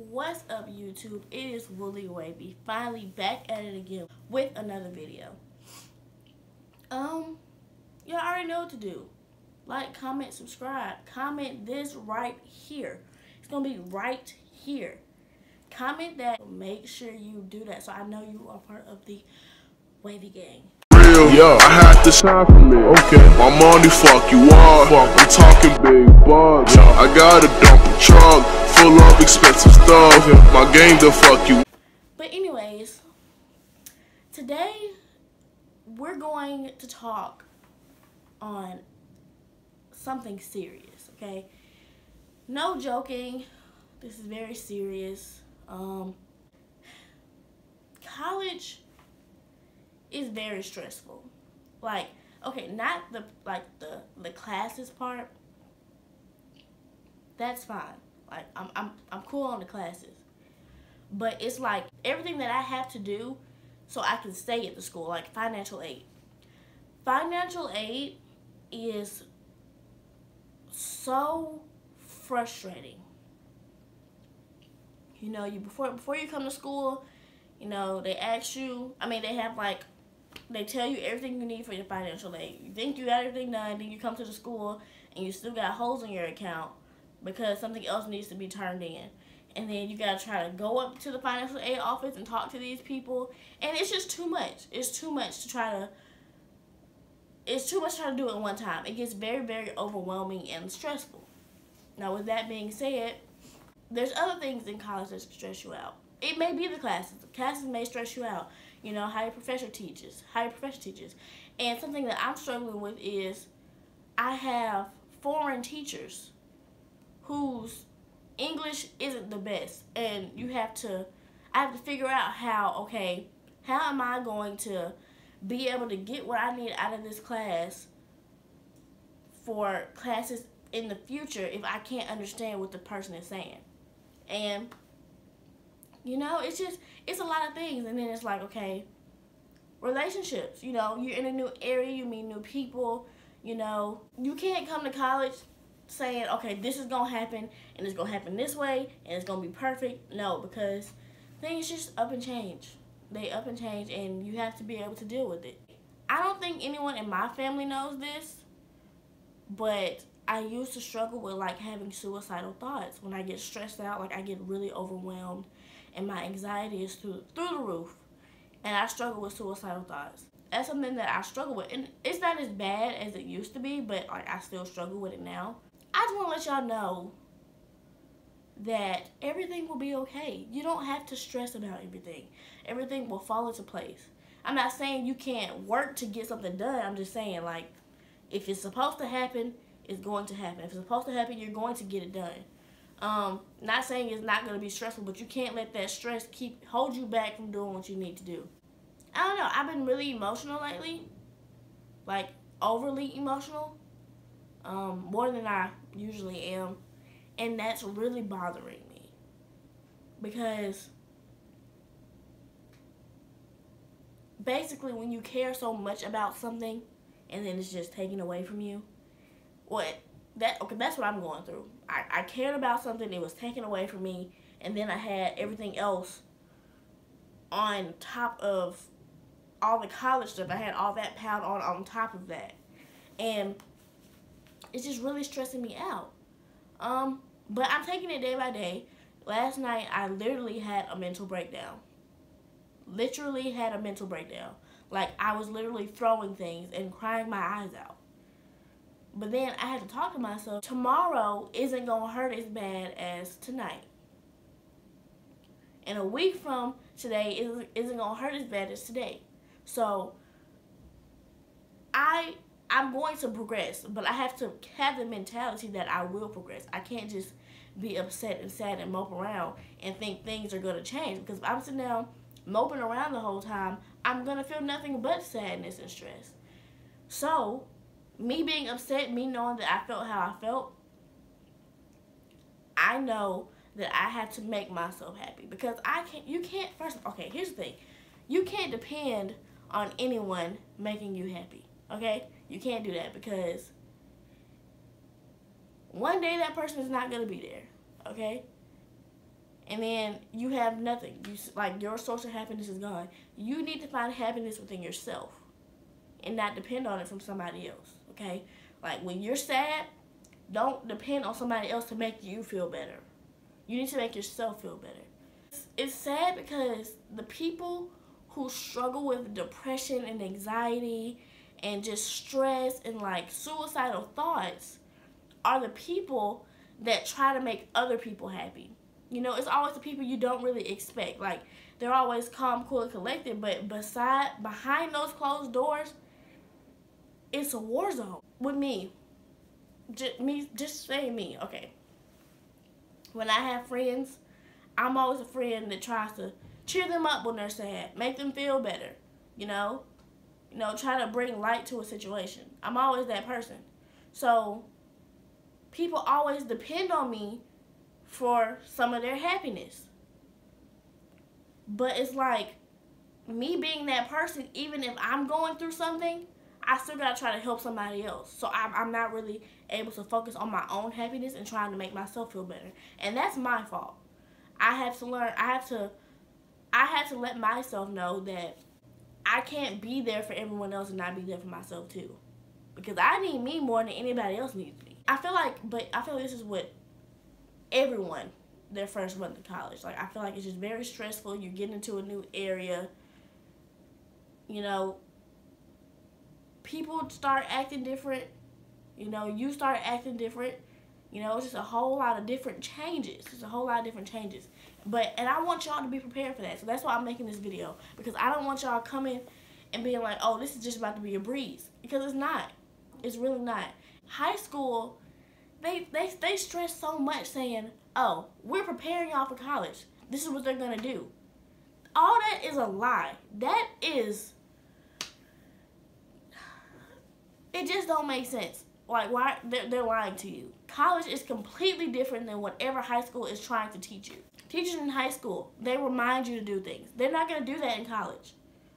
What's up, YouTube? It is Wooley Wavy, finally back at it again with another video. Y'all already know what to do. Like, comment, subscribe. Comment this right here. It's gonna be right here. Comment that. Make sure you do that so I know you are part of the Wavy gang. Yeah, I had to shine for me. Okay. My money fuck you up. I'm talking big bucks. Yeah. I got a dumper truck full of expensive stuff. Yeah. My game to fuck you. But anyways, today we're going to talk on something serious, okay? No joking. This is very serious. College is very stressful. Like, okay, not the classes part. That's fine. Like, I'm cool on the classes. But it's like everything that I have to do so I can stay at the school, like financial aid. Financial aid is so frustrating. You know, before you come to school, you know, they ask you, they tell you everything you need for your financial aid. You think you got everything done, then you come to the school and you still got holes in your account because something else needs to be turned in. And then you gotta try to go up to the financial aid office and talk to these people. And it's just too much. It's too much to try to do it at one time. It gets very, very overwhelming and stressful. Now, with that being said, there's other things in college that stress you out. It may be the classes. The classes may stress you out. You know, how your professor teaches. And something that I'm struggling with is I have foreign teachers whose English isn't the best. And I have to figure out how am I going to be able to get what I need out of this class for classes in the future if I can't understand what the person is saying. And you know, it's a lot of things. And then it's like, okay, relationships, you know, you're in a new area, you meet new people, you know, you can't come to college saying, okay, this is gonna happen and it's gonna happen this way and it's gonna be perfect. No, because things just up and change. They up and change and you have to be able to deal with it. I don't think anyone in my family knows this, but I used to struggle with like having suicidal thoughts. When I get stressed out, like I get really overwhelmed and my anxiety is through the roof. And I struggle with suicidal thoughts. That's something that I struggle with. And it's not as bad as it used to be, but like I still struggle with it now. I just want to let y'all know that everything will be okay. You don't have to stress about everything. Everything will fall into place. I'm not saying you can't work to get something done. I'm just saying, like, if it's supposed to happen, it's going to happen. If it's supposed to happen, you're going to get it done. Not saying it's not going to be stressful, but you can't let that stress hold you back from doing what you need to do. I don't know. I've been really emotional lately. Like, overly emotional. More than I usually am. And that's really bothering me. Because basically when you care so much about something and then it's just taken away from you, that's what I'm going through. I cared about something, it was taken away from me, and then I had everything else on top of all the college stuff. I had all that piled on top of that. And it's just really stressing me out. But I'm taking it day by day. Last night, I literally had a mental breakdown. Literally had a mental breakdown. Like, I was literally throwing things and crying my eyes out. But then I had to talk to myself. Tomorrow isn't going to hurt as bad as tonight. And a week from today isn't going to hurt as bad as today. So, I'm going to progress, but I have to have the mentality that I will progress. I can't just be upset and sad and mope around and think things are going to change. Because if I'm sitting down moping around the whole time, I'm going to feel nothing but sadness and stress. So, me being upset, me knowing that I felt how I felt, I know that I have to make myself happy. Because here's the thing. You can't depend on anyone making you happy. Okay? You can't do that because one day that person is not going to be there. Okay? and then you have nothing. Like, your source of happiness is gone. You need to find happiness within yourself and not depend on it from somebody else, okay? Like, when you're sad, don't depend on somebody else to make you feel better. You need to make yourself feel better. It's sad because the people who struggle with depression and anxiety and just stress and, like, suicidal thoughts are the people that try to make other people happy. You know, it's always the people you don't really expect. Like, they're always calm, cool, and collected, but behind those closed doors, it's a war zone. With me, just saying me, okay. When I have friends, I'm always a friend that tries to cheer them up when they're sad, make them feel better, you know, try to bring light to a situation. I'm always that person. So people always depend on me for some of their happiness. But it's like, me being that person, even if I'm going through something, I still gotta try to help somebody else. So I'm not really able to focus on my own happiness and trying to make myself feel better. And that's my fault. I have to learn, I had to let myself know that I can't be there for everyone else and not be there for myself too. Because I need me more than anybody else needs me. I feel like this is what everyone, their first month of college. Like, I feel like it's just very stressful. You're getting into a new area. You know, people start acting different. You know, you start acting different. You know, it's just a whole lot of different changes. It's a whole lot of different changes. And I want y'all to be prepared for that. So that's why I'm making this video. Because I don't want y'all coming and being like, oh, this is just about to be a breeze. Because it's not. It's really not. High school, they stress so much saying, oh, we're preparing y'all for college. This is what they're going to do. All that is a lie. That is... It just don't make sense. Like, why? They're lying to you. College is completely different than whatever high school is trying to teach you. Teachers in high school, they remind you to do things. They're not going to do that in college,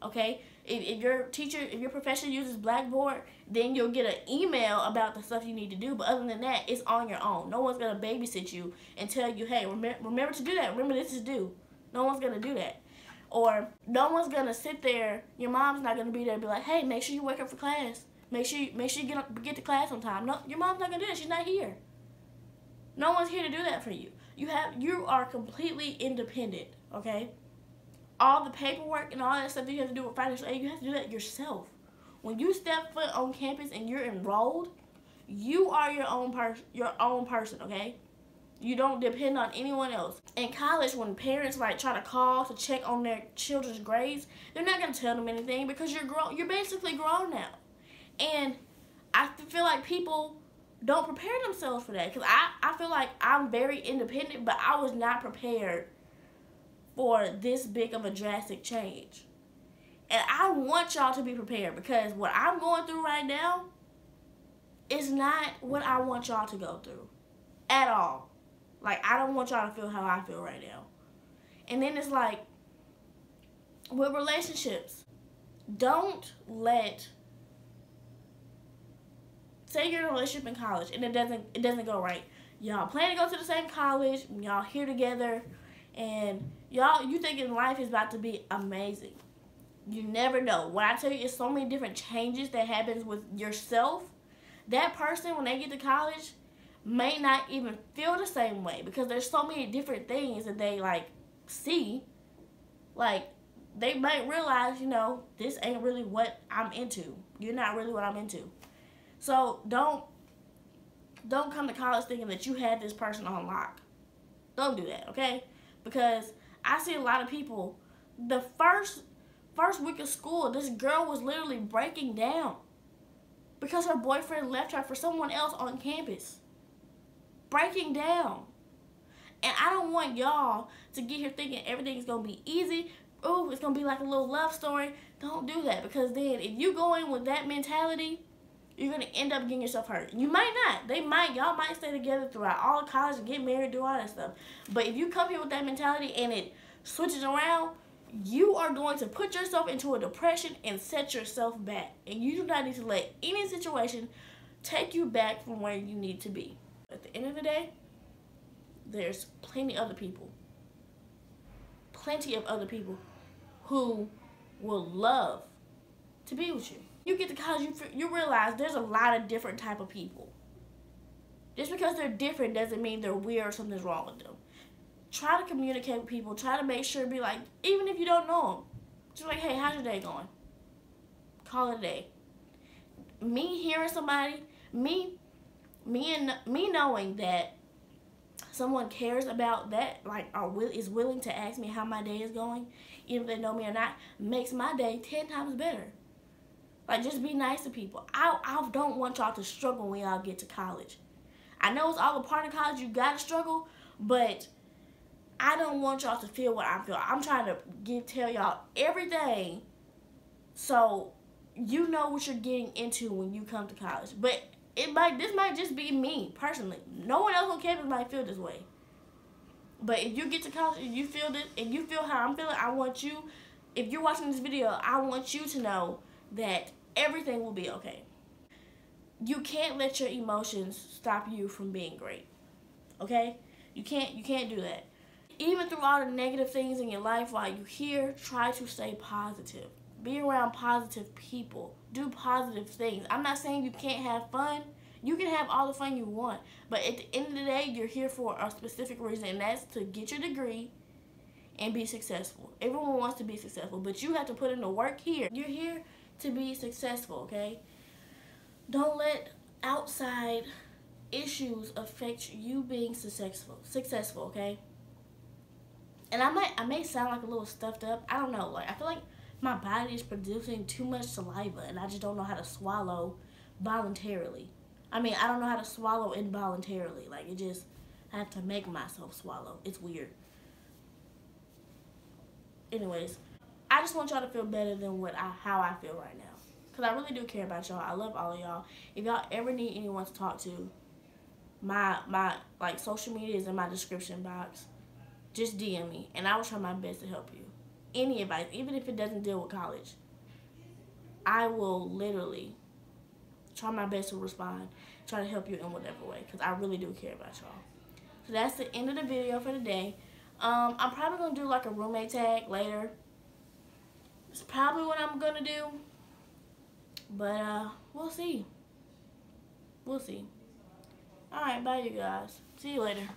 okay? If your professor uses Blackboard, then you'll get an email about the stuff you need to do. But other than that, it's on your own. No one's going to babysit you and tell you, hey, remember to do that. Remember this is due. No one's going to do that. Or no one's going to sit there. Your mom's not going to be there and be like, hey, make sure you wake up for class. Make sure you get to class on time. No, your mom's not gonna do that. She's not here. No one's here to do that for you. You are completely independent, okay? All the paperwork and all that stuff that you have to do with financial aid, you have to do that yourself. When you step foot on campus and you're enrolled, you are your own person, okay? You don't depend on anyone else. In college, when parents like try to call to check on their children's grades, they're not gonna tell them anything because you're grown. You're basically grown now. And I feel like people don't prepare themselves for that. Because I feel like I'm very independent, but I was not prepared for this big of a drastic change. And I want y'all to be prepared because what I'm going through right now is not what I want y'all to go through at all. Like, I don't want y'all to feel how I feel right now. And then it's like, with relationships, don't let... Say you're in a relationship in college and it doesn't go right. Y'all plan to go to the same college, y'all here together, and you thinking life is about to be amazing. You never know. When I tell you it's so many different changes that happens with yourself, that person when they get to college may not even feel the same way because there's so many different things that they like see. Like, they might realize, this ain't really what I'm into. You're not really what I'm into. So don't come to college thinking that you had this person on lock. Don't do that, okay? Because I see a lot of people, the first week of school, this girl was literally breaking down because her boyfriend left her for someone else on campus. Breaking down. And I don't want y'all to get here thinking everything's going to be easy. Ooh, it's going to be like a little love story. Don't do that because then if you go in with that mentality, you're going to end up getting yourself hurt. You might not. Y'all might stay together throughout all of college and get married, do all that stuff. But if you come here with that mentality and it switches around, you are going to put yourself into a depression and set yourself back. And you do not need to let any situation take you back from where you need to be. At the end of the day, there's plenty other people plenty of other people who will love to be with you. You get to college, you realize there's a lot of different type of people. Just because they're different doesn't mean they're weird or something's wrong with them. Try to communicate with people. Try to make sure, be like, even if you don't know them, just like, hey, how's your day going? Call it a day. Me hearing somebody, me knowing that someone cares about that, like, is willing to ask me how my day is going, even if they know me or not, makes my day 10 times better. Like, just be nice to people. I don't want y'all to struggle when y'all get to college. I know it's all a part of college, you gotta struggle, but I don't want y'all to feel what I feel. I'm trying to tell y'all everything so you know what you're getting into when you come to college. But this might just be me personally. No one else on campus might feel this way. But if you get to college and you feel this, and you feel how I'm feeling, I want you, if you're watching this video, I want you to know that everything will be okay. You can't let your emotions stop you from being great. Okay? You can't do that. Even through all the negative things in your life while you're here, try to stay positive. Be around positive people. Do positive things. I'm not saying you can't have fun. You can have all the fun you want. But at the end of the day, you're here for a specific reason, and that's to get your degree and be successful. Everyone wants to be successful, but you have to put in the work here. You're here to be successful, okay? Don't let outside issues affect you being successful, okay? And I may sound like a little stuffed up. I don't know. Like, I feel like my body is producing too much saliva, and I just don't know how to swallow voluntarily. I mean, I don't know how to swallow involuntarily. Like, I have to make myself swallow. It's weird. Anyways, I just want y'all to feel better than how I feel right now. Because I really do care about y'all. I love all of y'all. If y'all ever need anyone to talk to, my like social media is in my description box. Just DM me, and I will try my best to help you. Any advice, even if it doesn't deal with college, I will literally try my best to respond, try to help you in whatever way, because I really do care about y'all. So that's the end of the video for today. I'm probably going to do like a roommate tag later. It's probably what I'm going to do. But we'll see. We'll see. Alright, bye you guys. See you later.